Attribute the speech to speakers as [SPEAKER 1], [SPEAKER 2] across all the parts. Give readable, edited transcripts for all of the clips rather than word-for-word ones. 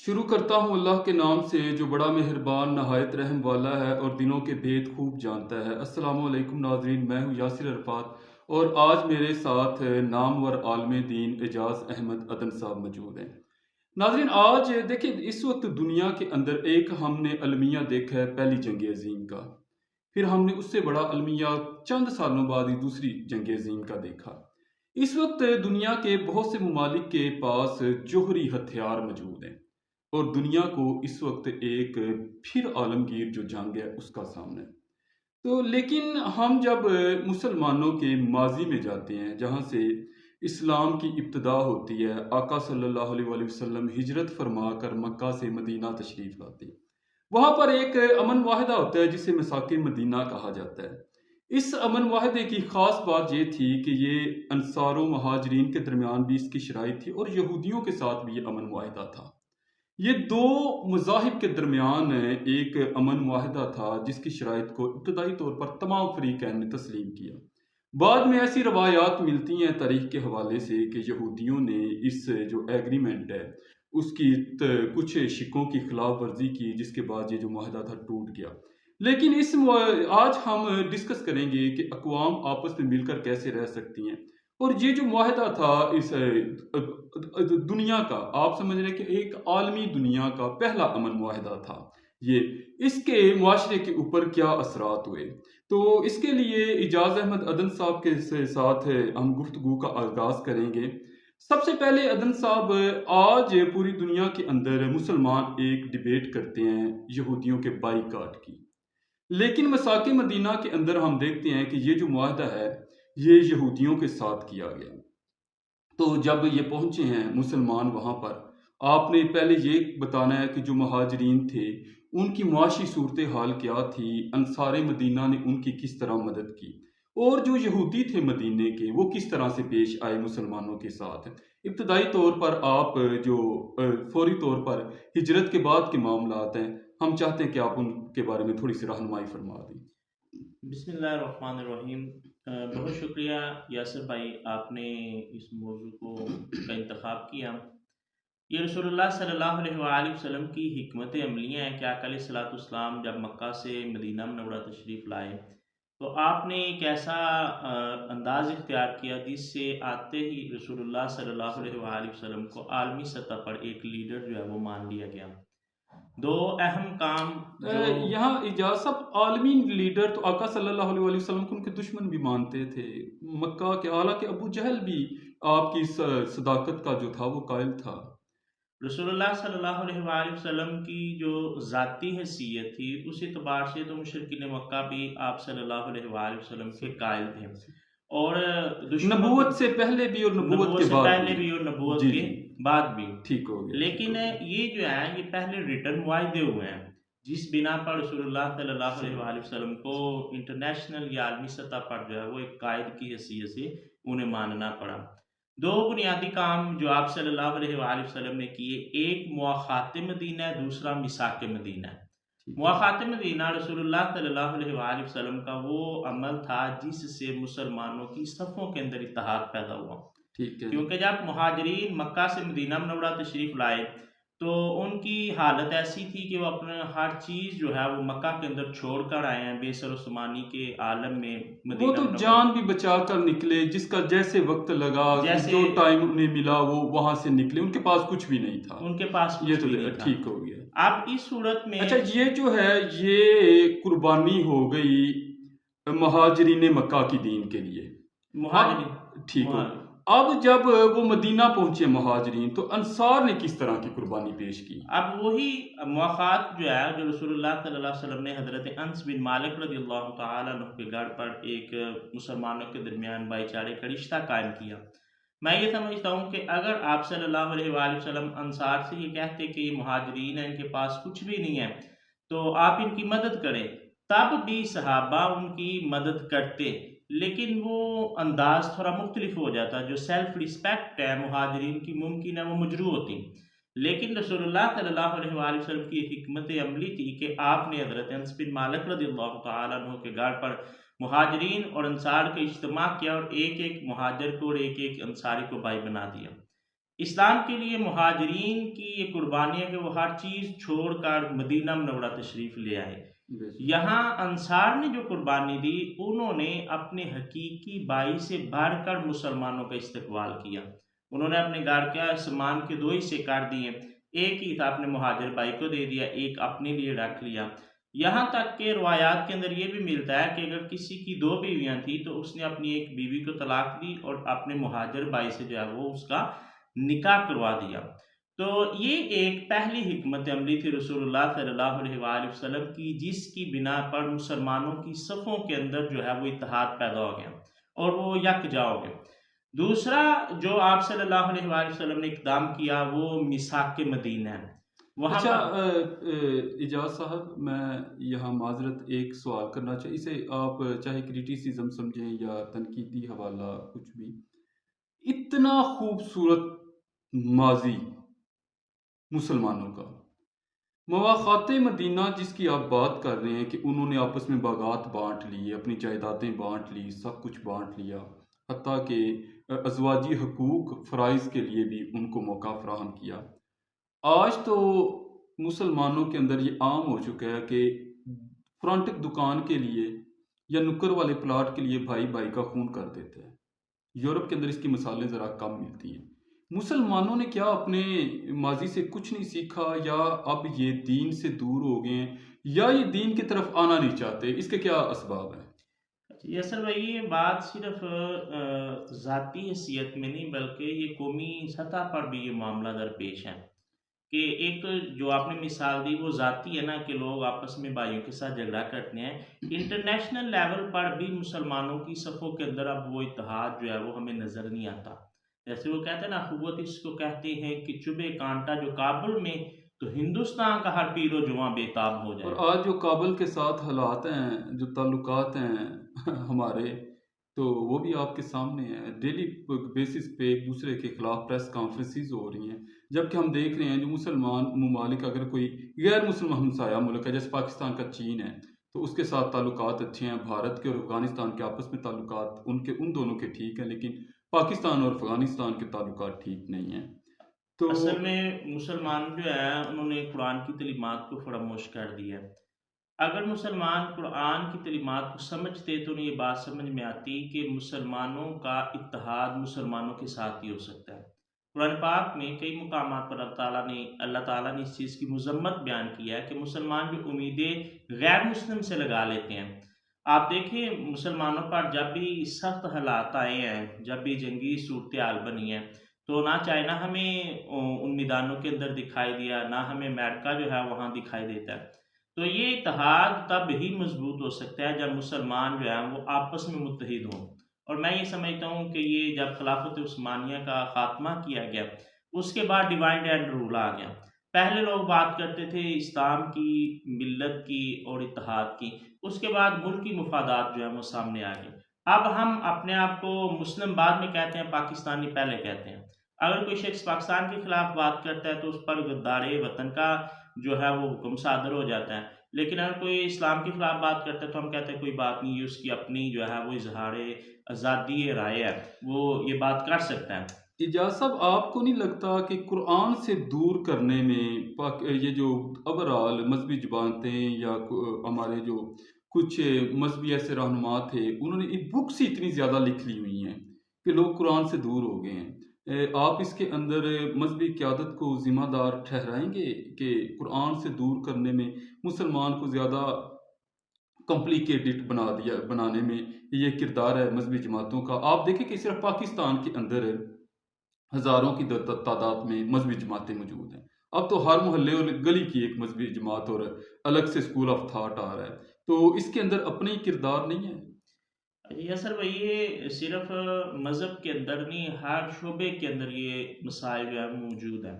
[SPEAKER 1] शुरू करता हूँ अल्लाह के नाम से जो बड़ा मेहरबान नहायत रहम वाला है और दिनों के भेद खूब जानता है। अस्सलामु अलैकुम नाजरीन, मैं हूँ यासिर अरफात और आज मेरे साथ नामवर आलम दीन एजाज अहमद अदन साहब मौजूद हैं। नाजरीन, आज देखिए, इस वक्त दुनिया के अंदर एक हमने अलमिया देखा है पहली जंग अजीम का। फिर हमने उससे बड़ा अलमिया चंद सालों बाद ही दूसरी जंग अजीम का देखा। इस वक्त दुनिया के बहुत से ममालिक के पास जोहरी हथियार मौजूद हैं और दुनिया को इस वक्त एक फिर आलमगीर जो जंग है उसका सामना है। तो लेकिन हम जब मुसलमानों के माजी में जाते हैं जहाँ से इस्लाम की इब्तदा होती है, आका सल्लल्लाहु अलैहि वसल्लम हिजरत फरमा कर मक्का से मदीना तशरीफ लाते हैं। वहाँ पर एक अमन वाहिदा होता है जिसे मिसाक मदीना कहा जाता है। इस अमन वाहिदे की ख़ास बात ये थी कि ये अंसार व महाजरीन के दरमियान भी इसकी शराइत थी और यहूदियों के साथ भी ये अमन वाहिदा था। ये दो मज़ाहिब के दरमियान एक अमन माहिदा था जिसकी शराइत को इब्तदाई तौर पर तमाम फरीकैन ने तस्लीम किया। बाद में ऐसी रवायात मिलती हैं तारीख के हवाले से कि यहूदियों ने इस जो एग्रीमेंट है उसकी कुछ शिकों की खिलाफ वर्जी की, जिसके बाद ये जो माहिदा था टूट गया। लेकिन आज हम डिस्कस करेंगे कि अक़वाम आपस में मिलकर कैसे रह सकती हैं और ये जो मुआहदा था इस दुनिया का, आप समझ रहे हैं कि एक आलमी दुनिया का पहला अमन मुआहदा था ये, इसके मुआशरे के ऊपर क्या असरात हुए। तो इसके लिए इजाज अहमद अदन साहब के साथ हम गुफ्तगू का आगाज करेंगे। सबसे पहले अदन साहब, आज पूरी दुनिया के अंदर मुसलमान एक डिबेट करते हैं यहूदियों के बाईकाट की, लेकिन मसाके मदीना के अंदर हम देखते हैं कि ये जो मुआहदा है ये यहूदियों के साथ किया गया। तो जब ये पहुंचे हैं मुसलमान वहाँ पर, आपने पहले ये बताना है कि जो महाजरीन थे उनकी मुआशी सूरत हाल क्या थी, अंसार मदीना ने उनकी किस तरह मदद की और जो यहूदी थे मदीने के वो किस तरह से पेश आए मुसलमानों के साथ। इब्तदाई तौर पर आप जो फौरी तौर पर हिजरत के बाद के मामलात हैं, हम चाहते हैं कि आप उनके बारे में थोड़ी सी रहनुमाई फरमा दें।
[SPEAKER 2] बिस्मिल्लाहिर्रहमानिर्रहीम। बहुत शुक्रिया यासिर भाई, आपने इस मौजू को का इंतखाब किया। ये रसूलुल्लाह सल्लल्लाहु अलैहि वसल्लम की हिकमत अमलियाँ हैं कि आका अलैहिस्सलाम जब मक्का से मदीना मुनव्वरा तशरीफ़ लाए तो आपने एक ऐसा अंदाज़ इख्तियार किया जिससे आते ही रसूलुल्लाह सल्लल्लाहु अलैहि वसल्लम को आलमी सतह पर एक लीडर जो है वो मान लिया गया। दो अहम काम जो
[SPEAKER 1] यहाँ इजाज़ साहब, आलमी लीडर तो आका सल्लल्लाहु अलैहि वसल्लम को उनके दुश्मन भी मानते थे मक्का के, हालांकि अबू जहल भी आपकी सदाकत का जो था वो कायल था।
[SPEAKER 2] रसूलुल्लाह सल्लल्लाहु अलैहि वसल्लम की जो ज़ाती हैसियत थी उस एतबार से तो मुशरिकीन मक्का भी आप सल्लल्लाहु अलैहि वसल्लम के कायल थे, और दुश्मनों की
[SPEAKER 1] नबूवत से पहले भी और नबूवत
[SPEAKER 2] नबूवत
[SPEAKER 1] के
[SPEAKER 2] से
[SPEAKER 1] बाद
[SPEAKER 2] पहले
[SPEAKER 1] भी।
[SPEAKER 2] भी और नबूवत
[SPEAKER 1] जी
[SPEAKER 2] के
[SPEAKER 1] जी,
[SPEAKER 2] बाद भी।
[SPEAKER 1] ठीक हो गया, ठीक
[SPEAKER 2] लेकिन
[SPEAKER 1] हो गया।
[SPEAKER 2] ये जो है ये पहले रिटर्न वायदे हुए हैं जिस बिना पर रसूलुल्लाह सल्लल्लाहु अलैहि वसल्लम को इंटरनेशनल या आलमी सतह पर जो है वो एक कायद की हैसियत से उन्हें मानना पड़ा। दो बुनियादी काम जो आप सल्लल्लाहु अलैहि वसल्लम ने किए, एक मुआखात मदीना है, दूसरा मिसाक मदीना है।
[SPEAKER 1] ठीक है।
[SPEAKER 2] मुआखात मदीना रसूलुल्लाह सल्लल्लाहु अलैहि वसल्लम का वो अमल था जिससे मुसलमानों की सफ़ों के अंदर इत्तेहाद पैदा हुआ।
[SPEAKER 1] ठीक है।
[SPEAKER 2] क्योंकि जब मुहाजिरीन मक्का से मदीना मुनव्वरा तशरीफ़ लाए तो उनकी हालत ऐसी थी कि वो अपना हर चीज़ जो है वो मक्का के अंदर छोड़ कर आए हैं बेसर सामानी के आलम में
[SPEAKER 1] वो
[SPEAKER 2] मदीना
[SPEAKER 1] तो
[SPEAKER 2] मुनव्वरा।
[SPEAKER 1] जान भी बचा कर निकले, जिसका जैसे वक्त लगा,
[SPEAKER 2] जैसे
[SPEAKER 1] जो टाइम उन्हें मिला वो वहां से निकले, उनके पास कुछ भी नहीं था।
[SPEAKER 2] उनके पास
[SPEAKER 1] ये
[SPEAKER 2] कुछ
[SPEAKER 1] तो
[SPEAKER 2] भी नहीं था।
[SPEAKER 1] ठीक हो गया।
[SPEAKER 2] अब इस सूरत
[SPEAKER 1] अच्छा,
[SPEAKER 2] में
[SPEAKER 1] ये जो है ये कुर्बानी हो गई महाजरीन मक्का की दीन के लिए।
[SPEAKER 2] मुहाजिरीन
[SPEAKER 1] अब ठीक हो।
[SPEAKER 2] मुहा
[SPEAKER 1] अब जब वो मदीना पहुंचे महाजरीन, तो अंसार ने किस तरह की कुर्बानी पेश की।
[SPEAKER 2] अब वही मुआखात जो है जो रसूलुल्लाह सल्लल्लाहु अलैहि वसल्लम ने हज़रत अनस बिन मालिक रज़ियल्लाहु तआला अन्हु के घर पर एक मुसलमानों के दरमियान भाईचारे का रिश्ता कायम किया। मैं ये समझता हूँ कि अगर आप सल्लल्लाहु अलैहि वसल्लम अंसार से ये कहते कि ये मुहाजिरीन हैं, इनके पास कुछ भी नहीं है, तो आप इनकी मदद करें, तब भी सहाबा उनकी मदद करते, लेकिन वो अंदाज थोड़ा मुख्तलिफ हो जाता। जो सेल्फ रिस्पेक्ट है मुहाजिरीन की मुमकिन है वो मजरू होती, लेकिन रसूलुल्लाह सल्लल्लाहु अलैहि वसल्लम की हिकमत अमली थी कि आपने हज़रत अनस बिन मालिक रज़ियल्लाहु तआला अन्हु के घर पर मुहाजिरीन और अंसार का इज्तिमा किया और एक एक मुहाजिर को और एक एक अंसारी को भाई बना दिया। इस्लाम के लिए मुहाजिरीन की ये कुर्बानी है कि वो हर चीज़ छोड़कर मदीना मुनव्वरा तशरीफ़ ले आए।
[SPEAKER 1] बेशक।
[SPEAKER 2] यहाँ अंसार ने जो कुर्बानी दी, उन्होंने अपने हकीकी भाई से बढ़कर मुसलमानों का इस्तकबाल किया। उन्होंने अपने घर का सामान के दो हिस्से कर दिए, एक ही था अपने मुहाजिर भाई को दे दिया, एक अपने लिए रख लिया। यहाँ तक के रवायात के अंदर ये भी मिलता है कि अगर किसी की दो बीवियाँ थी तो उसने अपनी एक बीवी को तलाक दी और अपने मुहाजिर भाई से जो है वो उसका निकाह करवा दिया। तो ये एक पहली हिकमत अमली थी रसूलुल्लाह सल्लल्लाहु अलैहि वसल्लम की, जिसकी बिना पर मुसलमानों की सफ़ों के अंदर जो है वो इत्तेहाद पैदा हो गया और वो यकजा हो गए। दूसरा जो आप सल्लल्लाहु अलैहि वसल्लम ने इक़दाम किया वो मिसाक मदीना है। वहाँ
[SPEAKER 1] अच्छा,
[SPEAKER 2] पर
[SPEAKER 1] इजाज साहब, मैं यहाँ माजरत एक सवाल करना चाहिए, इसे आप चाहे क्रिटिसिज्म समझें या तनकीदी हवाला कुछ भी। इतना खूबसूरत माजी मुसलमानों का, मवाख़ात मदीना जिसकी आप बात कर रहे हैं कि उन्होंने आपस में बागात बांट ली, अपनी जायदादें बांट ली, सब कुछ बांट लिया, हत्ता कि अज़वाजी हकूक़ फ़राइज़ के लिए भी उनको मौका फ़राहम किया। आज तो मुसलमानों के अंदर ये आम हो चुका है कि फ्रंट दुकान के लिए या नुक्कर वाले प्लाट के लिए भाई भाई का खून कर देते हैं। यूरोप के अंदर इसकी मिसालें ज़रा कम मिलती हैं। मुसलमानों ने क्या अपने माजी से कुछ नहीं सीखा, या अब ये दीन से दूर हो गए हैं, या ये दीन की तरफ आना नहीं चाहते? इसके क्या असबाब हैं?
[SPEAKER 2] जी असल में ये बात सिर्फ ज़ाती हैसियत में नहीं बल्कि ये कौमी सतह पर भी ये मामला दरपेश है कि एक तो जो आपने मिसाल दी वो ज़ाती है ना, कि लोग आपस में भाइयों के साथ झगड़ा करते हैं। इंटरनेशनल लेवल पर भी मुसलमानों की सफ़ों के अंदर अब वो इत्तेहाद जो है वो हमें नज़र नहीं आता। जैसे वो कहते हैं ना, अख़ुवत इसको कहते हैं कि चुभे कांटा जो काबुल में, तो हिंदुस्तान का हर पीरो जुआं बेताब हो
[SPEAKER 1] और
[SPEAKER 2] जाए।
[SPEAKER 1] आज जो काबुल के साथ हालात हैं, जो ताल्लुकात हैं हमारे, तो वो भी आपके सामने हैं। डेली बेसिस पे एक दूसरे के खिलाफ प्रेस कॉन्फ्रेंसेस हो रही हैं, जबकि हम देख रहे हैं जो मुसलमान ममालिक, अगर कोई गैर मुसलमान हमसाया मुल्क है जैसे पाकिस्तान का चीन है, तो उसके साथ ताल्लुकात अच्छे हैं। भारत के और अफगानिस्तान के आपस में ताल्लुकात उनके उन दोनों के ठीक हैं, लेकिन पाकिस्तान और अफगानिस्तान के ताल्लुकात ठीक नहीं हैं। तो
[SPEAKER 2] असल में मुसलमान जो है उन्होंने कुरान की तलीमात को फरामोश कर दिया है। अगर मुसलमान कुरान की तलीमात को समझते तो उन्हें ये बात समझ में आती कि मुसलमानों का इत्तेहाद मुसलमानों के साथ ही हो सकता है। कुरान पाक में कई मुकामात पर अल्लाह ताला ने इस चीज़ की मजम्मत बयान किया है कि मुसलमान जो उम्मीदें गैर मुस्लिम से लगा लेते हैं। आप देखें मुसलमानों पर जब भी सख्त हालात आए हैं, जब भी जंगी सूरत हाल बनी है, तो ना चाइना हमें उन मैदानों के अंदर दिखाई दिया, ना हमें अमेरिका जो है वहाँ दिखाई देता है। तो ये इत्तेहाद तब ही मजबूत हो सकता है जब मुसलमान जो है वो आपस में मुत्तहिद हों। और मैं ये समझता हूँ कि ये जब खिलाफत उस्मानिया का खात्मा किया गया, उसके बाद डिवाइड एंड रूल आ गया। पहले लोग बात करते थे इस्लाम की, मिल्लत की और इत्तेहाद की, उसके बाद मुल्की मफादात जो है वो सामने आ गए। अब हम अपने आप को मुस्लिम बाद में कहते हैं, पाकिस्तानी पहले कहते हैं। अगर कोई शख्स पाकिस्तान के खिलाफ बात करता है तो उस पर गद्दारे वतन का जो है वो हुक्म सादर हो जाता है। लेकिन अगर कोई इस्लाम के खिलाफ बात करता है तो हम कहते हैं कोई बात नहीं, ये उसकी अपनी जो है वो इजहार आज़ादी राय है, वो ये बात कर सकता है।
[SPEAKER 1] इजाज़ साहब, आपको नहीं लगता कि कुरान से दूर करने में ये जो ओवरऑल मजहबी जमातें या हमारे जो कुछ मजहबी ऐसे रहनुमा थे, उन्होंने ये बुक्स ही इतनी ज़्यादा लिख ली हुई हैं कि लोग कुरान से दूर हो गए हैं। आप इसके अंदर मजहबी क़यादत को ज़िम्मेदार ठहराएंगे कि कुरान से दूर करने में मुसलमान को ज़्यादा कॉम्प्लिकेटेड बनाने में ये किरदार है मजहबी जमातों का? आप देखें कि सिर्फ पाकिस्तान के अंदर हज़ारों की तादाद में मजहबी जमातें मौजूद हैं। अब तो हर मोहल्ले और गली की एक मजहबी जमात और अलग से स्कूल ऑफ थॉट आ रहा है। तो इसके अंदर अपने ही किरदार नहीं है?
[SPEAKER 2] जी असल में ये सिर्फ मज़हब के अंदर नहीं, हर शोबे के अंदर ये मसाइल जो है मौजूद है।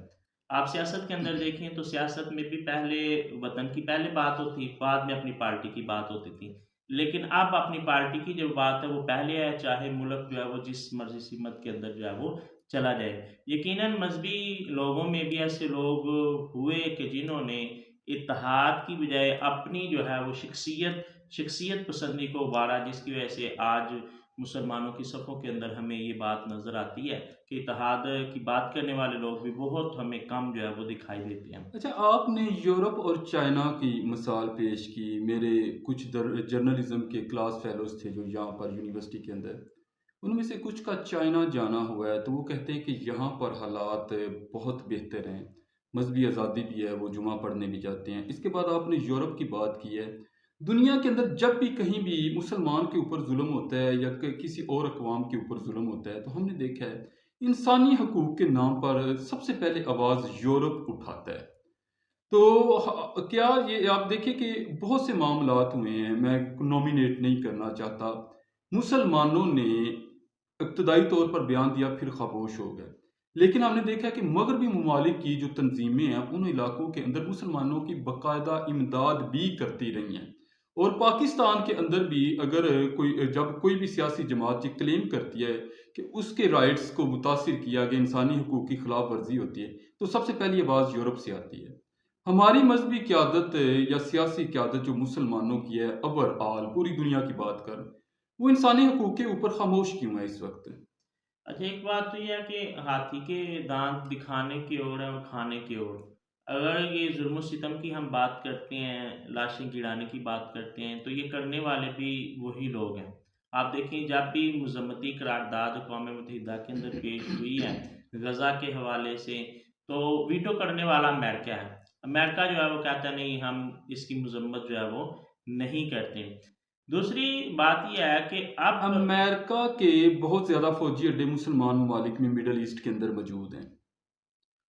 [SPEAKER 2] आप सियासत के अंदर देखें तो सियासत में भी पहले वतन की पहले बात होती, बाद में अपनी पार्टी की बात होती थी। लेकिन अब अपनी पार्टी की जो बात है वो पहले है, चाहे मुल्क जो है वो जिस मर्जी सीमत के अंदर जो है वो चला जाए। यकीनन मजहबी लोगों में भी ऐसे लोग हुए कि जिन्होंने इत्तेहाद की बजाय अपनी जो है वो शख्सियत पसंदी को उभारा, जिसकी वजह से आज मुसलमानों की सफ़ों के अंदर हमें ये बात नज़र आती है कि इत्तेहाद की बात करने वाले लोग भी बहुत हमें कम जो है वो दिखाई देते हैं।
[SPEAKER 1] अच्छा, आपने यूरोप और चाइना की मिसाल पेश की। मेरे कुछ जर्नलिज्म के क्लास फेलोज थे जो यहाँ पर यूनिवर्सिटी के अंदर, उनमें से कुछ का चाइना जाना हुआ है, तो वो कहते हैं कि यहाँ पर हालात बहुत बेहतर हैं, मजहबी आज़ादी भी है, वो जुमा पढ़ने भी जाते हैं। इसके बाद आपने यूरोप की बात की है। दुनिया के अंदर जब भी कहीं भी मुसलमान के ऊपर जुल्म होता है या किसी और अकवाम के ऊपर जुल्म होता है, तो हमने देखा है इंसानी हकूक के नाम पर सबसे पहले आवाज़ यूरोप उठाता है। तो क्या ये आप देखिए कि बहुत से मामलात हुए हैं, मैं नॉमिनेट नहीं करना चाहता, मुसलमानों ने इब्तदाई तौर पर बयान दिया फिर खामोश हो गए। लेकिन हमने देखा कि मगरबी ममालिक की जो तंजीमें हैं उन इलाकों के अंदर मुसलमानों की बाकायदा इमदाद भी करती रही हैं। और पाकिस्तान के अंदर भी अगर जब कोई भी सियासी जमात ये क्लेम करती है कि उसके राइट्स को मुतासिर किया गया, इंसानी हकूक की खिलाफ वर्जी होती है, तो सबसे पहली आवाज़ यूरोप से आती है। हमारी मजहबी क़यादत या सियासी क़यादत जो मुसलमानों की है ओवरऑल पूरी दुनिया की बात कर, वो इंसानी हकूक के ऊपर खामोश क्यों है इस वक्त?
[SPEAKER 2] अच्छा, एक बात तो ये है कि हाथी के दांत दिखाने की ओर है और खाने की ओर। अगर ये जुल्म सितम की हम बात करते हैं, लाशें गिराने की बात करते हैं, तो ये करने वाले भी वही लोग हैं। आप देखें, जब भी मज़म्मती करारदाद अक़वाम मुत्तहिदा के अंदर पेश हुई है गज़ा के हवाले से, तो वीटो करने वाला अमेरिका है। अमेरिका जो है वो कहता है नहीं, हम इसकी मज़म्मत जो है वो नहीं करते। दूसरी बात ये है कि अब
[SPEAKER 1] अमेरिका के बहुत ज़्यादा फौजी अड्डे मुसलमान ममालिक में मिडल ईस्ट के अंदर मौजूद हैं।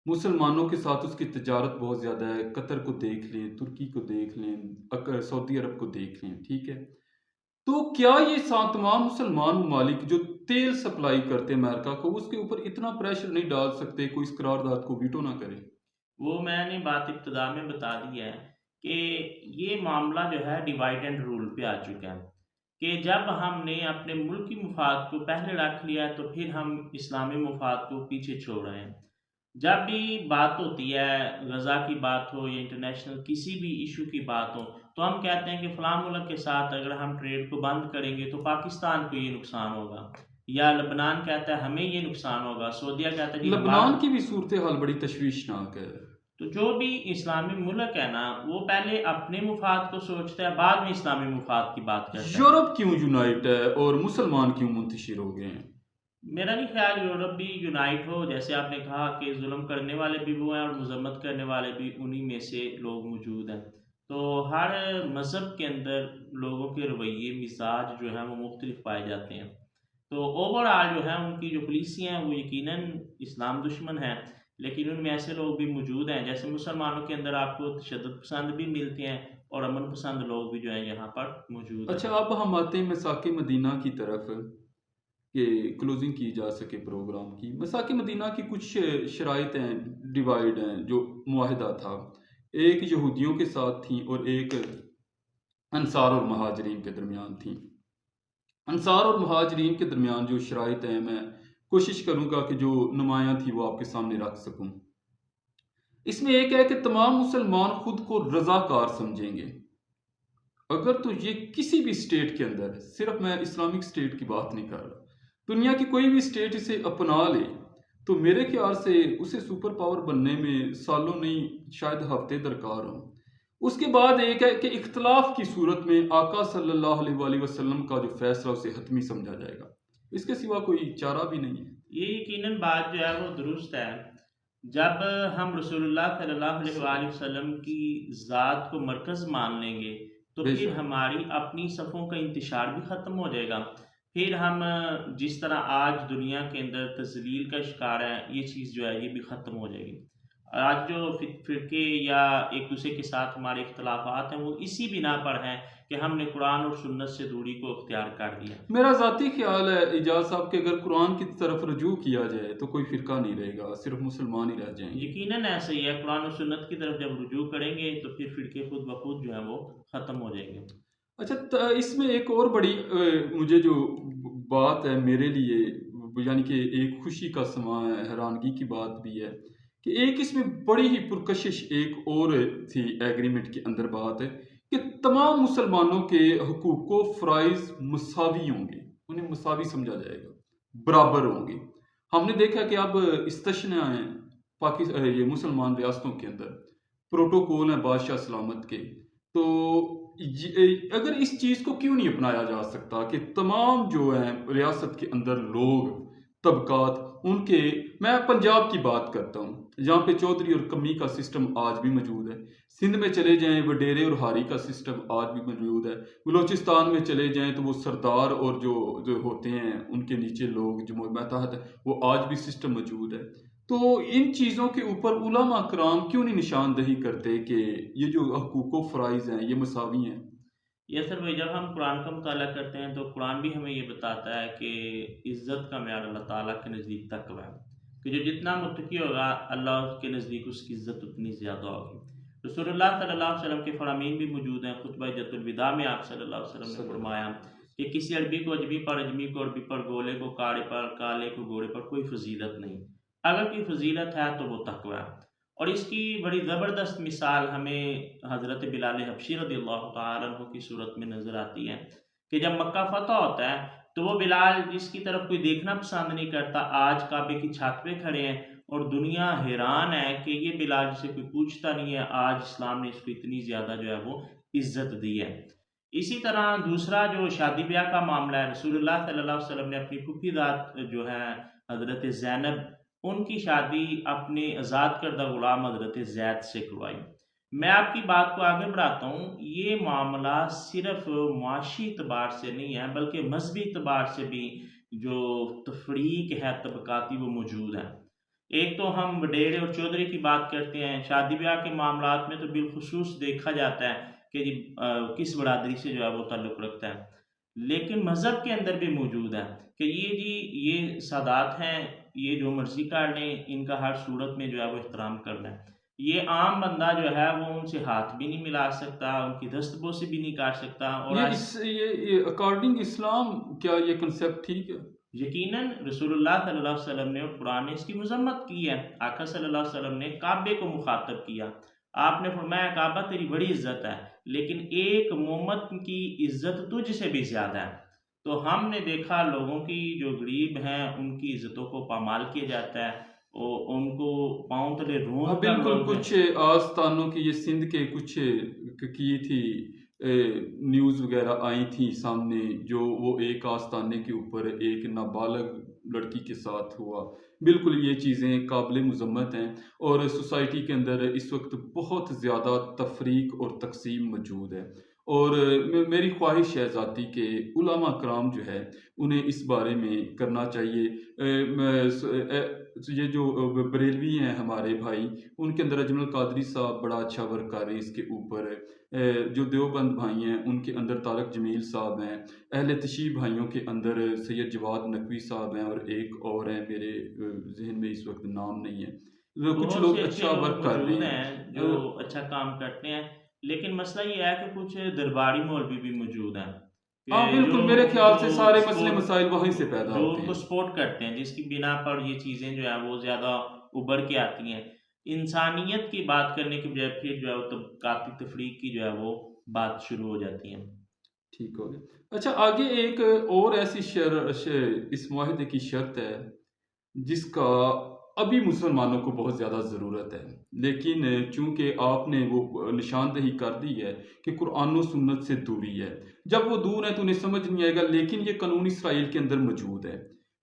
[SPEAKER 1] मुसलमानों के साथ उसकी तजारत बहुत ज़्यादा है। कतर को देख लें, तुर्की को देख लें, सऊदी अरब को देख लें, ठीक है। तो क्या ये तमाम मुसलमान ममालिक जो तेल सप्लाई करते हैं अमेरिका को, उसके ऊपर इतना प्रेशर नहीं डाल सकते कोई इस करारदाद को वीटो ना करे?
[SPEAKER 2] वो मैंने बात इब्तिदा में बता दी है कि ये मामला जो है डिवाइड एंड रूल पे आ चुका है कि जब हमने अपने मुल्क की मुफाद को पहले रख लिया है, तो फिर हम इस्लामी मुफाद को पीछे छोड़ रहे हैं। जब भी बात होती है, गज़ा की बात हो या इंटरनेशनल किसी भी इशू की बात हो, तो हम कहते हैं कि फ़लाँ मुल्क के साथ अगर हम ट्रेड को बंद करेंगे तो पाकिस्तान को ये नुकसान होगा, या लबनान कहता है हमें ये नुकसान होगा, सऊदीया कहता है जी हमारा।
[SPEAKER 1] लबनान की भी सूरत हाल बड़ी तशवीशनाक है।
[SPEAKER 2] तो जो भी इस्लामी मुल्क है ना, वो पहले अपने मुफाद को सोचता है, बाद में इस्लामी मुफाद की बात करता है।
[SPEAKER 1] यूरोप क्यों यूनाइट है और मुसलमान क्यों मुंतशिर हो गए हैं?
[SPEAKER 2] मेरा नहीं ख्याल यूरोप भी यूनाइट हो। जैसे आपने कहा कि जुल्म करने वाले भी वो हैं और मजम्मत करने वाले भी उन्हीं में से लोग मौजूद हैं। तो हर मज़हब के अंदर लोगों के रवैये मिजाज जो हैं वो मुख्तलिफ पाए जाते हैं। तो ओवरऑल जो है उनकी जो पॉलिसियाँ हैं वो यकीनन इस्लाम दुश्मन है, लेकिन उनमें ऐसे लोग भी मौजूद हैं, जैसे मुसलमानों के अंदर आपको तशद्दुद पसंद भी मिलते हैं और अमन पसंद लोग भी जो हैं यहाँ पर मौजूद हैं।
[SPEAKER 1] अच्छा, अब हम आते हैं मसाके मदीना की तरफ कि क्लोजिंग की जा सके प्रोग्राम की। मसाके मदीना की कुछ शराइत हैं, डिवाइड हैं, जो मुआहिदा था, एक यहूदियों के साथ थी और एक अंसार और महाजरीन के दरमियान थी। अंसार और महाजरीन के दरमियान जो शराइत हैं, मैं कोशिश करूंगा कि जो नुमायां थी वो आपके सामने रख सकूं। इसमें एक है कि तमाम मुसलमान खुद को रजाकार समझेंगे अगर तो ये किसी भी स्टेट के अंदर, सिर्फ मैं इस्लामिक स्टेट की बात नहीं कर रहा, दुनिया की कोई भी स्टेट इसे अपना ले, तो मेरे ख्याल से उसे सुपर पावर बनने में सालों नहीं शायद हफ्ते दरकार हों। उसके बाद एक है कि इख्तलाफ की सूरत में आका सल्लल्लाहु अलैहि वसल्लम का जो फैसला उसे हतमी समझा जाएगा, इसके सिवा कोई चारा भी नहीं है।
[SPEAKER 2] ये यकीनन बात जो है वो दुरुस्त है। जब हम रसूलुल्लाह सल्लल्लाहु अलैहि वसल्लम की ज़ात को मरकज़ मान लेंगे, तो फिर
[SPEAKER 1] बेशक।
[SPEAKER 2] हमारी अपनी सफ़ों का इंतशार भी ख़त्म हो जाएगा। फिर हम जिस तरह आज दुनिया के अंदर तज़लील का शिकार हैं, ये चीज़ जो है ये भी ख़त्म हो जाएगी। आज जो फ़िरके या एक दूसरे के साथ हमारे इख्तलाफात हैं, वो इसी बिना पर हैं कि हमने कुरान और सुन्नत से दूरी को इख्तियार कर दिया।
[SPEAKER 1] मेरा ज़ाती ख्याल है इजाज़ साहब कि अगर कुरान की तरफ रुजू किया जाए तो कोई फ़िरका नहीं रहेगा, सिर्फ मुसलमान ही रह जाएंगे।
[SPEAKER 2] यकीनन ऐसा ही है, कुरान और सुन्नत की तरफ जब रुजू करेंगे तो फिर फ़िरके खुद ब खुद जो हैं वो ख़त्म हो जाएंगे।
[SPEAKER 1] अच्छा, इसमें एक और बड़ी मुझे जो बात है मेरे लिए, यानी कि एक खुशी का समा है, हैरानगी की बात भी है कि एक इसमें बड़ी ही पुरकशिश एक और थी एग्रीमेंट के अंदर बात है कि तमाम मुसलमानों के हकूक़ को फ़राइज़ मसावी होंगे, उन्हें मसावी समझा जाएगा, बराबर होंगे। हमने देखा कि अब इस्तशना है पाकिस्तान, ये मुसलमान रियासतों के अंदर प्रोटोकॉल है बादशाह सलामत के। तो अगर इस चीज़ को क्यों नहीं अपनाया जा सकता कि तमाम जो हैं रियासत के अंदर लोग तबकात उनके, मैं पंजाब की बात करता हूँ जहाँ पे चौधरी और कमी का सिस्टम आज भी मौजूद है। सिंध में चले जाएं वडेरे और हारी का सिस्टम आज भी मौजूद है। बलूचिस्तान में चले जाएं तो वो सरदार और जो जो होते हैं उनके नीचे लोग जो महताहत है वो आज भी सिस्टम मौजूद है। तो इन चीज़ों के ऊपर उलमा कराम क्यों नहीं निशानदही करते कि ये जो हकूक़ फ़राइज़ हैं ये मसावी हैं?
[SPEAKER 2] यसर भाई, जब हम कुरान का मुताला करते हैं तो कुरान भी हमें ये बताता है कि इज़्ज़त का मेयार अल्लाह ताला के नज़दीक तकवा है, कि जो जितना मुत्तकी होगा अल्लाह के नज़दीक उसकी इज़्ज़त उतनी ज़्यादा होगी। रसूलुल्लाह सल्लल्लाहु अलैहि वसल्लम के फरामीन भी मौजूद हैं। खुतबा हिज्जतुल विदा में आप सल्लल्लाहु अलैहि वसल्लम ने फरमाया कि किसी अरबी को अजमी पर, अजमी को अरबी पर, गोले को काले पर, काले को गोरे पर कोई फजीलत नहीं। अगर कोई फजीलत है तो वो तकवा है। और इसकी बड़ी ज़बरदस्त मिसाल हमें हज़रत बिलाल हबशी रज़ियल्लाहु तआला अन्हु की सूरत में नज़र आती है कि जब मक्का फ़तह होता है तो वो बिलाल जिसकी तरफ कोई देखना पसंद नहीं करता, आज काबे की छत पे खड़े हैं और दुनिया हैरान है कि ये बिलाल जिसे कोई पूछता नहीं है, आज इस्लाम ने इसको इतनी ज़्यादा जो है वो इज़्ज़त दी है। इसी तरह दूसरा जो शादी ब्याह का मामला है, रसूलुल्लाह सल्लल्लाहु अलैहि वसल्लम ने अपनी फूफीज़ात जो है हज़रत ज़ैनब, उनकी शादी अपने आज़ाद करदा ग़ुलाम हज़रत ज़ैद से करवाई। मैं आपकी बात को आगे बढ़ाता हूँ, ये मामला सिर्फ मुआशी एतबार से नहीं है बल्कि मजहबी एतबार से भी जो तफरीक है तबकाती वो मौजूद है। एक तो हम वडेरे और चौधरी की बात करते हैं, शादी ब्याह के मामलात में तो बिलखुसूस देखा जाता है कि जी किस बरादरी से जो है वो ताल्लुक़ रखता है। लेकिन मज़हब के अंदर भी मौजूद है कि ये जी ये सादात हैं, ये जो मर्ज़ी कर लें, इनका हर सूरत में जो है वो एहतराम करना है। ये आम बंदा जो है वो उनसे हाथ भी नहीं मिला सकता, उनकी दस्तबोसी भी नहीं कर सकता। और
[SPEAKER 1] ये
[SPEAKER 2] आज
[SPEAKER 1] इस ये अकॉर्डिंग इस्लाम क्या ये कंसेप्ट ठीक है?
[SPEAKER 2] यकीनन रसूलुल्लाह सल्लल्लाहु अलैहि वसल्लम ने और कुरान ने इसकी मजम्मत की है। आका सल्लल्लाहु अलैहि वसल्लम ने काबे को मुखातब किया। आपने फरमाया काबा तेरी बड़ी इज्जत है, लेकिन एक मोहम्मद की इज्जत तुझसे भी ज्यादा है। तो हमने देखा लोगों की जो गरीब हैं उनकी इज्जतों को पामाल किया जाता है, उनको पाँव तले
[SPEAKER 1] हाँ
[SPEAKER 2] रोंद कर
[SPEAKER 1] बिल्कुल,
[SPEAKER 2] लोग
[SPEAKER 1] कुछ आस्थानों की ये सिंध के कुछ की थी न्यूज़ वगैरह आई थी सामने, जो वो एक आस्थाने के ऊपर एक नाबालग लड़की के साथ हुआ। बिल्कुल ये चीज़ें काबिल मज़म्मत हैं और सोसाइटी के अंदर इस वक्त बहुत ज़्यादा तफरीक और तकसीम मौजूद है। और मेरी ख्वाहिश है ज़ाती के उलमा कराम जो है उन्हें इस बारे में करना चाहिए। ये जो बरेलवी हैं हमारे भाई, उनके अंदर अजमल कादरी साहब बड़ा अच्छा वर्क कर रहे हैं इसके ऊपर। जो देवबंद भाई हैं उनके अंदर तारक जमील साहब हैं। अहले तशीब भाइयों के अंदर सैयद जवाद नकवी साहब हैं और एक और हैं, मेरे जहन में इस वक्त नाम नहीं है। तो कुछ
[SPEAKER 2] बहुत
[SPEAKER 1] लोग
[SPEAKER 2] से अच्छे
[SPEAKER 1] अच्छा
[SPEAKER 2] लोग
[SPEAKER 1] वर्क कर रहे
[SPEAKER 2] मौजूद
[SPEAKER 1] हैं।
[SPEAKER 2] हैं जो अच्छा काम करते हैं, लेकिन मसला ये है कि कुछ दरबारी मौलवी भी मौजूद हैं
[SPEAKER 1] हाँ
[SPEAKER 2] कि
[SPEAKER 1] बिल्कुल,
[SPEAKER 2] जो
[SPEAKER 1] मेरे ख्याल से
[SPEAKER 2] जो
[SPEAKER 1] सारे मसले
[SPEAKER 2] सपोर्ट
[SPEAKER 1] मसाइल वहीं से पैदा
[SPEAKER 2] जो
[SPEAKER 1] होते
[SPEAKER 2] उनको
[SPEAKER 1] हैं।
[SPEAKER 2] सपोर्ट करते हैं, जिसकी बिना पर ये चीज़ें जो है वो ज़्यादा उभर के आती हैं। इंसानियत की बात करने की बजाय फिर जो है वो तबकाती तफरीक की जो है वो बात शुरू हो जाती है।
[SPEAKER 1] ठीक हो गया। अच्छा, आगे एक और ऐसी इस माहिदे की शर्त है जिसका अभी मुसलमानों को बहुत ज़्यादा ज़रूरत है, लेकिन चूंकि आपने वो निशानदही कर दी है कि कुरान और सुन्नत से दूरी है। जब वो दूर है तो उन्हें समझ नहीं आएगा, लेकिन ये कानून इसराइल के अंदर मौजूद है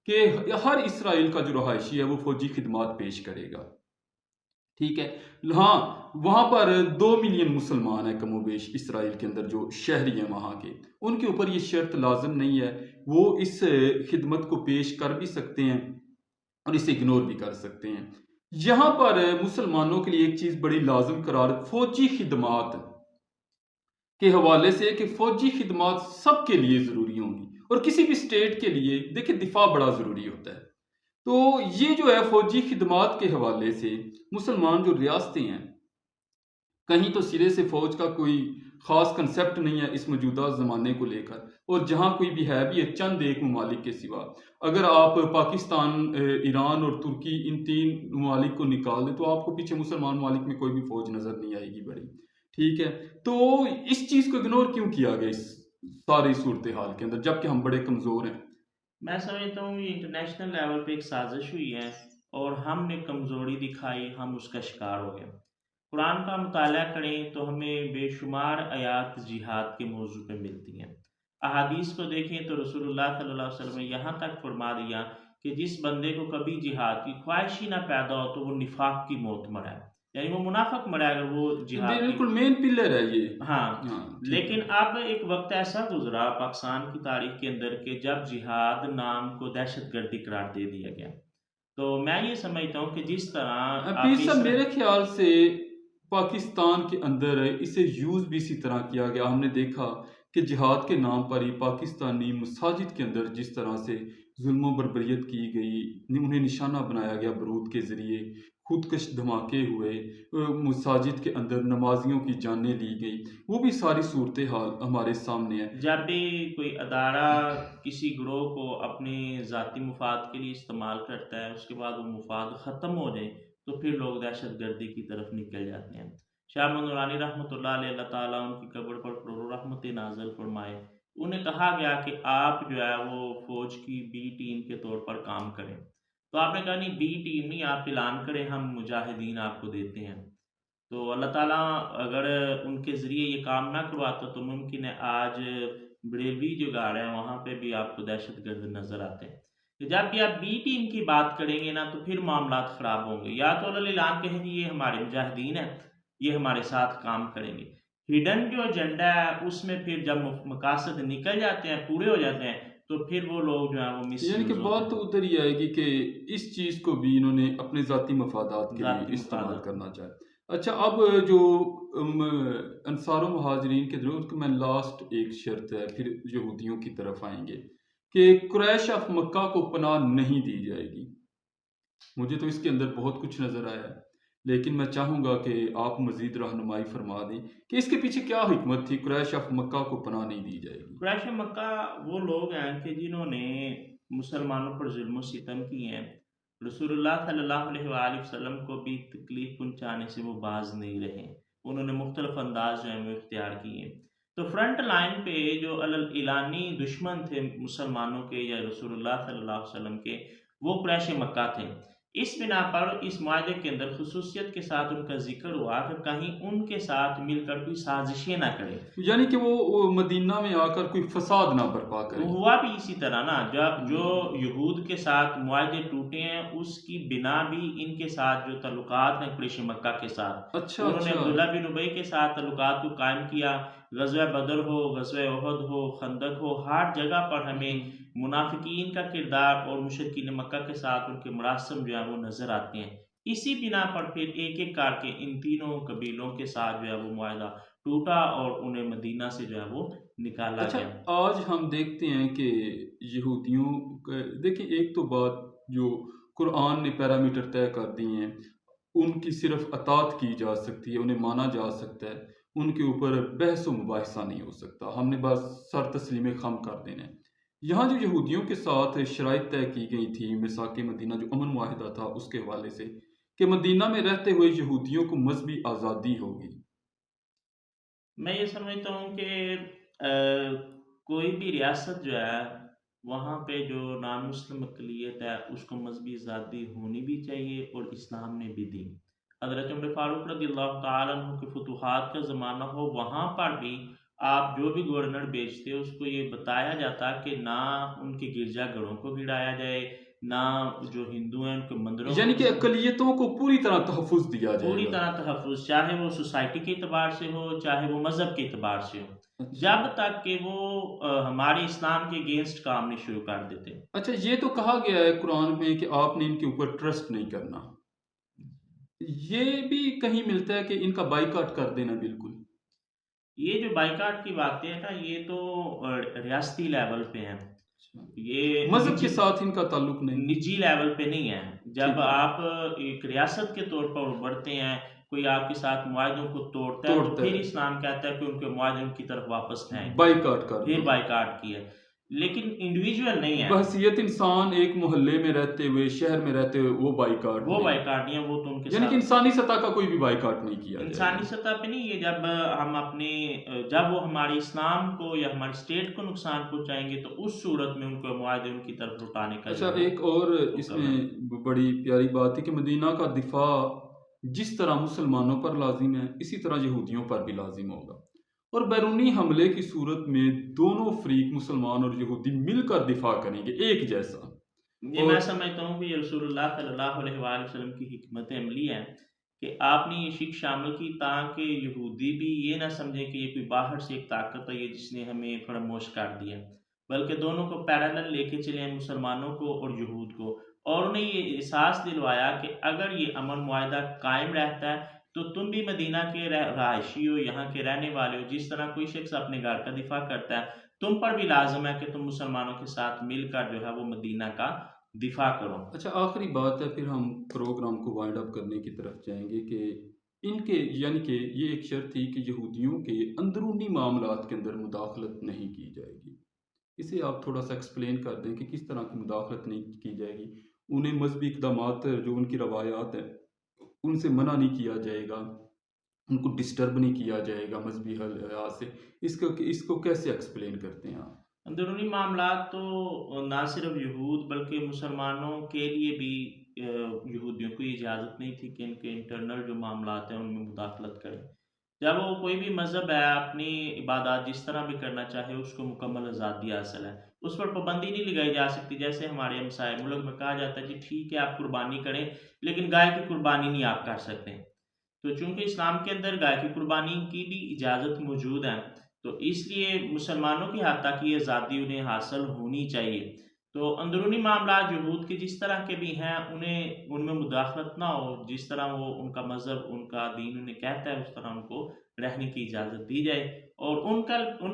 [SPEAKER 1] कि हर इसराइल का जो रहायशी है वो फौजी खिदमात पेश करेगा। ठीक है। हाँ, वहाँ पर 2 मिलियन मुसलमान हैं कमोबेश इसराइल के अंदर जो शहरी हैं वहाँ के। उनके ऊपर ये शर्त लाज़िम नहीं है, वो इस खिदमत को पेश कर भी सकते हैं और इसे इग्नोर भी कर सकते हैं। यहाँ पर मुसलमानों के लिए एक चीज़ बड़ी लाज़िम करार फौजी खिदमात के हवाले से कि फौजी खिदमात सबके लिए ज़रूरी होंगी और किसी भी स्टेट के लिए देखिए दिफा बड़ा ज़रूरी होता है। तो ये जो है फौजी खिदमात के हवाले से मुसलमान जो रियासतें हैं, कहीं तो सिरे से फौज का कोई खास कंसेप्ट नहीं है इस मौजूदा ज़माने को लेकर, और जहाँ कोई भी है भी चंद एक ममालिक के सिवा। अगर आप पाकिस्तान, ईरान और तुर्की इन 3 ममालिक को निकाल दें तो आपको पीछे मुसलमान ममालिक में कोई भी फौज नज़र नहीं आएगी बड़ी। ठीक है। तो इस चीज़ को इग्नोर क्यों किया गया इस सारी सूरत हाल के अंदर, जबकि हम बड़े कमज़ोर हैं?
[SPEAKER 2] मैं समझता हूँ ये इंटरनेशनल लेवल पे एक साजिश हुई है और हमने कमज़ोरी दिखाई, हम उसका शिकार हो गए। कुरान का मुताला करें तो हमें बेशुमार आयात जिहाद के मौजू पे मिलती हैं। अहादीस को देखें तो रसूलुल्लाह सल्लल्लाहु अलैहि वसल्लम ने यहाँ तक फरमा दिया कि जिस बंदे को कभी जिहाद की ख्वाहिश ही ना पैदा हो तो वो निफाक की मौत मरा है, यानी वो मुनाफिक मरा है अगर वो जिहाद की।
[SPEAKER 1] बिल्कुल मेन पिलर है ये।
[SPEAKER 2] हाँ,
[SPEAKER 1] हाँ ठीक है।
[SPEAKER 2] लेकिन अब एक वक्त ऐसा गुजरा पाकिस्तान की तारीख के अंदर के जब जिहाद नाम को दहशतगर्दी करार दे दिया गया। तो मैं ये समझता हूँ कि जिस तरह आप
[SPEAKER 1] पीर साहब,
[SPEAKER 2] इस
[SPEAKER 1] मेरे ख्याल से पाकिस्तान के अंदर इसे यूज़ भी इसी तरह किया गया। हमने देखा कि जिहाद के नाम पर ही पाकिस्तानी मसाजिद के अंदर जिस तरह से जुल्म बर्बरियत की गई, उन्हें निशाना बनाया गया बारूद के ज़रिए, खुदकश धमाके हुए, मसाजिद के अंदर नमाजियों की जानें ली गई, वो भी सारी सूरत हाल हमारे सामने है।
[SPEAKER 2] जब भी कोई अदारा किसी ग्रोह को अपने ज़ाती मुफाद के लिए इस्तेमाल करता है, उसके बाद वो मुफाद ख़त्म हो जाए, तो फिर लोग दहशतगर्दी की तरफ निकल जाते हैं। शाह नूरानी रहमतुल्लाह अलैह, अल्लाह ताला उनकी कब्र पर करोड़ों रहमतें नाज़िल फरमाए। उन्हें कहा गया कि आप जो है वो फ़ौज की बी टीम के तौर पर काम करें। तो आपने कहा नहीं, बी टीम नहीं, आप ऐलान करें, हम मुजाहिदीन आपको देते हैं। तो अल्लाह ताला अगर उनके ज़रिए ये काम ना करवाता तो मुमकिन है आज बरेलवी जो गाड़ है वहाँ पे भी आपको दहशतगर्द नज़र आते हैं। तो जब भी आप बी टीम की बात करेंगे ना तो फिर मामलात ख़राब होंगे। या तो अल्लाह ऐलान कहेंगे ये हमारे मुजाहिदीन हैं, ये हमारे साथ काम करेंगे। हिडन जो एजेंडा है उसमें फिर जब मकासद निकल जाते हैं, पूरे हो जाते हैं, तो फिर वो लोग जो है वो
[SPEAKER 1] यानी कि
[SPEAKER 2] मिसयूज़ होते
[SPEAKER 1] बात तो
[SPEAKER 2] हैं,
[SPEAKER 1] उधर ही आएगी कि इस चीज़ को भी इन्होंने अपने ज़ाती मफादात के लिए
[SPEAKER 2] ज़ाती
[SPEAKER 1] इस्तेमाल
[SPEAKER 2] मुफादात।
[SPEAKER 1] करना चाहे। अच्छा, अब जो अंसार व मुहाजिरीन के जरूर उसको मैं लास्ट एक शर्त है, फिर यहूदियों की तरफ आएंगे कि कुरैश ऑफ मक्का को पनाह नहीं दी जाएगी। मुझे तो इसके अंदर बहुत कुछ नज़र आया है, लेकिन मैं चाहूँगा कि आप मज़ीद रहनुमाई फरमा दें कि इसके पीछे क्या हिकमत थी, कुरैश ऑफ मक्का को पनाह नहीं दी जाएगी।
[SPEAKER 2] कुरैश मक्का वो लोग हैं कि जिन्होंने मुसलमानों पर जुल्म सितम किए हैं। रसूलुल्लाह सल्लल्लाहु अलैहि वसल्लम को भी तकलीफ पहुंचाने से वो बाज नहीं रहे। उन्होंने मुख्तलिफ अंदाज जो है वो इख्तियार किए। तो फ्रंट लाइन पे जो अलल इलानी दुश्मन थे मुसलमानों के या रसूलुल्लाह सल्लल्लाहु अलैहि वसल्लम के, वो कुरैश मक्का थे। इस बिना पर इस माहदे के अंदर खसूसियत के साथ उनका जिक्र हुआ कि कहीं उनके साथ मिलकर कोई साजिशें ना करें।
[SPEAKER 1] यानी कि वो मदीना में आकर कोई फसाद ना बर्पा
[SPEAKER 2] तो
[SPEAKER 1] करे।
[SPEAKER 2] हुआ भी इसी तरह ना, जब जो
[SPEAKER 1] हम्म,
[SPEAKER 2] यहूद के साथ मुआहदे टूटे हैं उसकी बिना भी इनके साथ जो ताल्लुकात हैं कुरैश मक्का के साथ,
[SPEAKER 1] अच्छा
[SPEAKER 2] उन्होंने
[SPEAKER 1] अच्छा।
[SPEAKER 2] अब्दुल्ला बिन उबई के साथ ताल्लुकात को कायम किया। गज़वा बदर हो, गज़वा उहद हो, खंदक हो, हर जगह पर हमें
[SPEAKER 1] हम्म।
[SPEAKER 2] मुनाफिकीन का किरदार और मुशरिकीन मक्का के साथ उनके मरासम जो है वो नज़र आते हैं। इसी बिना पर फिर एक एक करके इन तीनों कबीलों के साथ जो है वो मुआहदा टूटा और उन्हें मदीना से जो है वो निकाला
[SPEAKER 1] अच्छा,
[SPEAKER 2] गया।
[SPEAKER 1] आज हम देखते हैं कि यहूदियों देखिए, एक तो बात जो कुरान ने पैरामीटर तय कर दिए हैं, उनकी सिर्फ अतात की जा सकती है, उन्हें माना जा सकता है, उनके ऊपर बहस व मुबाहिसा नहीं हो सकता, हमने बस सर तस्लीम खम कर देना है। यहाँ जो यहूदियों के साथ शराइत तय की गई थी मिसाक मदीना जो अमन माहिदा था उसके हवाले से, कि मदीना में रहते हुए यहूदियों को मजहबी आज़ादी होगी।
[SPEAKER 2] मैं ये समझता हूँ कि कोई भी रियासत जो है वहाँ पे जो नान मुस्लिम अक़लियत है उसको मजहबी आज़ादी होनी भी चाहिए और इस्लाम ने भी दी। हज़रत उमर फ़ारूक रज़ियल्लाहु ताला अन्हु के फुतूहात का ज़माना हो, वहाँ पर भी आप जो भी गवर्नर भेजते उसको ये बताया जाता कि ना उनके गिरजाघरों को गिराया जाए, ना जो हिंदू हैं उनके मंदिरों को
[SPEAKER 1] यानी कि
[SPEAKER 2] किसी
[SPEAKER 1] अकलियतों को पूरी तरह तहफ़्फ़ुज़ दिया
[SPEAKER 2] पूरी
[SPEAKER 1] जाएगा।
[SPEAKER 2] तरह तहफ़्फ़ुज़, चाहे वो सोसाइटी के एतबार से हो, चाहे वो मज़हब के एतबार से हो,
[SPEAKER 1] अच्छा।
[SPEAKER 2] जब तक कि वो हमारे इस्लाम के अगेंस्ट काम नहीं शुरू कर देते।
[SPEAKER 1] अच्छा, ये तो कहा गया है कुरान में कि आपने इनके ऊपर ट्रस्ट नहीं करना। ये भी कहीं मिलता है कि इनका बाइकआउट कर देना बिल्कुल।
[SPEAKER 2] ये जो बाइकआउट की बातें हैं ना, ये तो रियासती लेवल पे हैं।
[SPEAKER 1] अच्छा।
[SPEAKER 2] ये
[SPEAKER 1] मज़हब के
[SPEAKER 2] निजी
[SPEAKER 1] साथ इनका ताल्लुक नहीं।
[SPEAKER 2] निजी लेवल पे नहीं है। जब
[SPEAKER 1] ठीक है।
[SPEAKER 2] आप एक रियासत के तौर पर उभरते हैं, कोई आपके साथ मुआहदों को तोड़ता है, तो
[SPEAKER 1] तोड़ता
[SPEAKER 2] फिर
[SPEAKER 1] है।
[SPEAKER 2] इस्लाम कहता है कि उनके मुआहदों की तरफ वापस न आएँ।
[SPEAKER 1] बाइकआउट कर
[SPEAKER 2] फिर
[SPEAKER 1] दो।
[SPEAKER 2] बाइकआउट की है। लेकिन इंडिविजुअल नहीं है।
[SPEAKER 1] बहसियत इंसान एक मोहल्ले में रहते हुए, शहर में रहते हुए वो बाइकाट
[SPEAKER 2] वो
[SPEAKER 1] नहीं,
[SPEAKER 2] बाइकाट नहीं है, वो तो उनके
[SPEAKER 1] यानी कि
[SPEAKER 2] साथ
[SPEAKER 1] इंसानी सतह का कोई भी बाइकाट नहीं किया
[SPEAKER 2] इंसानी
[SPEAKER 1] जाएगा।
[SPEAKER 2] सतह पे नहीं है। जब हम अपने जब वो हमारे इस्लाम को या हमारी स्टेट को नुकसान पहुंचाएंगे तो उस सूरत में उनको मुआहदे उनकी तरफ लौटाने का जो
[SPEAKER 1] अच्छा,
[SPEAKER 2] है वो
[SPEAKER 1] एक और
[SPEAKER 2] हुक्म है।
[SPEAKER 1] इसमें बड़ी प्यारी बात है कि मदीना का दिफा जिस तरह मुसलमानों पर लाजिम है, इसी तरह यहूदियों पर भी लाजिम होगा। और बैरूनी हमले की सूरत में दोनों फरीक, मुसलमान और यहूदी, मिलकर दिफा करेंगे एक जैसा।
[SPEAKER 2] ये मैं
[SPEAKER 1] और
[SPEAKER 2] समझता हूँ कि ये रसूलुल्लाह सल्लल्लाहु अलैहि वसल्लम की हिकमत अमली है कि आपने ये शिक शामिल की ताकि यहूदी भी ये ना समझें कि ये कोई बाहर से एक ताकत है ये जिसने हमें फरामोश कर दिया, बल्कि दोनों को पैरेलल लेके चले, मुसलमानों को और यहूद को। और उन्हें ये एहसास दिलवाया कि अगर ये अमन मुआहदा कायम रहता है तो तुम भी मदीना के रहायशी हो, यहाँ के रहने वाले हो। जिस तरह कोई शख्स अपने घर का दिफा करता है, तुम पर भी लाजम है कि तुम मुसलमानों के साथ मिलकर जो है वो मदीना का दिफा करो।
[SPEAKER 1] अच्छा, आखिरी बात है, फिर हम प्रोग्राम को वाइंड अप करने की तरफ जाएंगे कि इनके, यानी कि ये एक शर्त थी कि यहूदियों के अंदरूनी मामलात के अंदर मुदाखलत नहीं की जाएगी। इसे आप थोड़ा सा एक्सप्लेन कर दें कि किस तरह की मुदाखलत नहीं की जाएगी। उन्हें मजहबी इक़दामात, जो उनकी रवायात हैं, उनसे मना नहीं किया जाएगा, उनको डिस्टर्ब नहीं किया जाएगा मजहबी लिहाज से। इसको इसको कैसे एक्सप्लेन करते हैं आप?
[SPEAKER 2] अंदरूनी मामलात तो ना सिर्फ यहूद बल्कि मुसलमानों के लिए भी यहूदियों को इजाज़त नहीं थी कि इनके इंटरनल जो मामलात हैं उनमें मुदाखलत करें। जब वो कोई भी मज़हब है अपनी इबादत जिस तरह भी करना चाहे उसको मुकम्मल आज़ादी हासिल है, उस पर पाबंदी नहीं लगाई जा सकती। जैसे हमारे हमसाए मुल्क में कहा जाता है जी ठीक है आप कुर्बानी करें, लेकिन गाय की कुर्बानी नहीं आप कर सकते। तो चूंकि इस्लाम के अंदर गाय की कुर्बानी की भी इजाज़त मौजूद है, तो इसलिए मुसलमानों की हद तक ये आज़ादी उन्हें हासिल होनी चाहिए। तो अंदरूनी मामला यहूद के जिस तरह के भी हैं उन्हें उनमें मुदाखलत ना हो, जिस तरह वो उनका मज़हब उनका दीन उन्हें कहता है उस तरह उनको रहने की इजाज़त दी जाए। और उन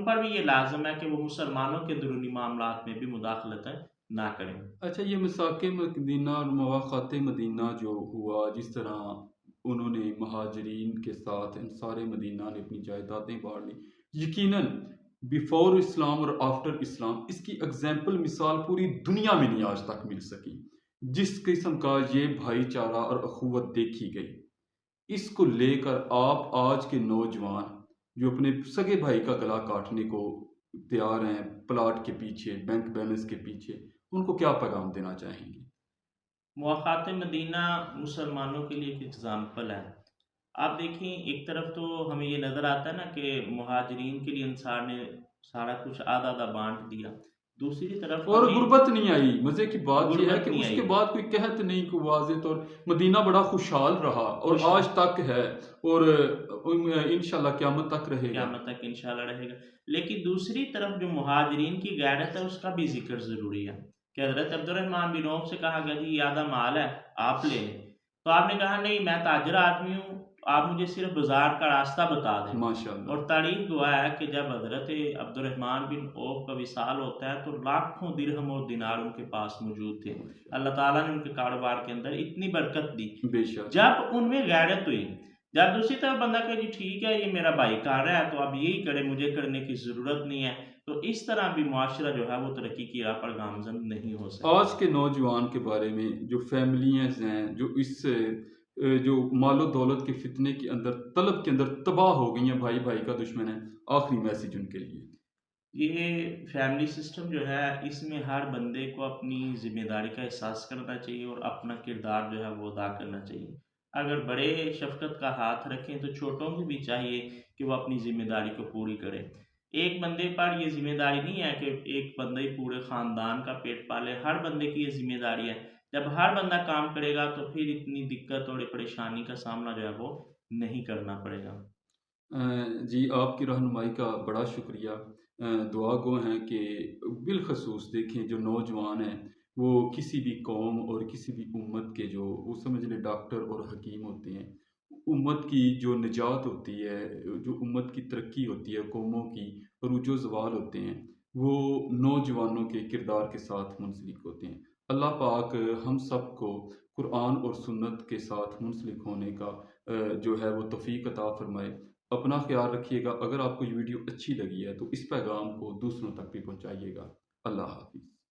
[SPEAKER 2] पर भी ये लाजम है कि वो मुसलमानों के अंदरूनी मामलात में भी मुदाखलत ना करें।
[SPEAKER 1] अच्छा, ये मिसाक मदीना और मवाक़ात मदीना जो हुआ, जिस तरह उन्होंने महाजरीन के साथ अंसार मदीना ने अपनी जायदादें बांट ली, यकीनन बिफोर इस्लाम और आफ्टर इस्लाम इसकी एग्जाम्पल, मिसाल पूरी दुनिया में नहीं आज तक मिल सकी। जिस किस्म का ये भाईचारा और अखुवत देखी गई, इसको लेकर आप आज के नौजवान जो अपने सगे भाई का गला काटने को तैयार हैं, प्लाट के पीछे, बैंक बैलेंस के पीछे, उनको क्या पैगाम देना चाहेंगे?
[SPEAKER 2] मुआख़ात मदीना मुसलमानों के लिए एक एग्ज़ाम्पल है। आप देखें एक तरफ तो हमें ये नज़र आता है ना कि मुहाजिरीन के लिए अंसार ने सारा कुछ आधा-आधा बाँट दिया। दूसरी तरफ
[SPEAKER 1] और
[SPEAKER 2] हमें
[SPEAKER 1] गुर्बत नहीं आई। मज़े की बात यह है
[SPEAKER 2] गुर्बत
[SPEAKER 1] कि
[SPEAKER 2] नहीं
[SPEAKER 1] उसके
[SPEAKER 2] आई।
[SPEAKER 1] बाद कोई कहत नहीं, कोई वाज़ेह तौर मदीना बड़ा खुशहाल रहा और
[SPEAKER 2] खुश
[SPEAKER 1] आज तक है, और इंशाल्लाह क़यामत तक रहेगा।
[SPEAKER 2] क़यामत तक इंशाल्लाह रहेगा। लेकिन दूसरी तरफ जो मुहाजिरीन की गैरत है उसका भी ज़िक्र ज़रूरी है कि हज़रत अब्दुर्रहमान बिन औफ़ से कहा गया जी ये आधा माल है, आप ले लें। तो आपने कहा नहीं मैं ताजिर आदमी हूँ, आप मुझे सिर्फ़ बाज़ार का रास्ता बता दें।
[SPEAKER 1] माशाअल्लाह।
[SPEAKER 2] और तारीख गवाह है कि जब हज़रत अब्दुर्रहमान बिन औफ़ का विसाल होता है तो लाखों दिरहम और दिनार उनके पास मौजूद थे। अल्लाह ताला ने उनके कारोबार के अंदर इतनी बरकत दी।
[SPEAKER 1] बेशक।
[SPEAKER 2] जब उनमें गैरत हुई, जब दूसरी तरफ बंदा कहे जी ठीक है ये मेरा भाई कर रहा है तो अब यही करे, मुझे करने की ज़रूरत नहीं है, तो इस तरह भी मुआशरा जो है वो तरक्की की राह पर गामज़न नहीं हो सकता।
[SPEAKER 1] आज के नौजवान के बारे में, जो फैमिलीज़ हैं, जो इस जो मालो दौलत के फितने के अंदर, तलब के अंदर तबाह हो गई हैं, भाई भाई का दुश्मन है, आखिरी मैसेज उनके लिए?
[SPEAKER 2] ये फैमिली सिस्टम जो है इसमें हर बंदे को अपनी ज़िम्मेदारी का एहसास करना चाहिए और अपना किरदार जो है वो अदा करना चाहिए। अगर बड़े शफ़क़त का हाथ रखें तो छोटों को भी चाहिए कि वो अपनी ज़िम्मेदारी को पूरी करें। एक बंदे पर ये ज़िम्मेदारी नहीं है कि एक बंदा ही पूरे ख़ानदान का पेट पाले, हर बंदे की ये ज़िम्मेदारी है। जब हर बंदा काम करेगा तो फिर इतनी दिक्कत और परेशानी का सामना जो है वो नहीं करना पड़ेगा।
[SPEAKER 1] जी, आपकी रहनुमाई का बड़ा शुक्रिया। दुआ गो हैं कि बिलखसूस देखें जो नौजवान हैं, वो किसी भी कौम और किसी भी उम्मत के, जो वो समझ लें डॉक्टर और हकीम होते हैं, उम्मत की जो निजात होती है, जो उम्मत की तरक्की होती है, कौमों की अरूजो ज़वाल होते हैं, वो नौजवानों के किरदार के साथ मुंसलिक होते हैं। अल्लाह पाक हम सब को कुरान और सुन्नत के साथ मुंसलिक होने का जो है वो तौफ़ीक अता फ़रमाए। अपना ख्याल रखिएगा। अगर आपको ये वीडियो अच्छी लगी है तो इस पैगाम को दूसरों तक भी पहुँचाइएगा। अल्लाह हाफिज़।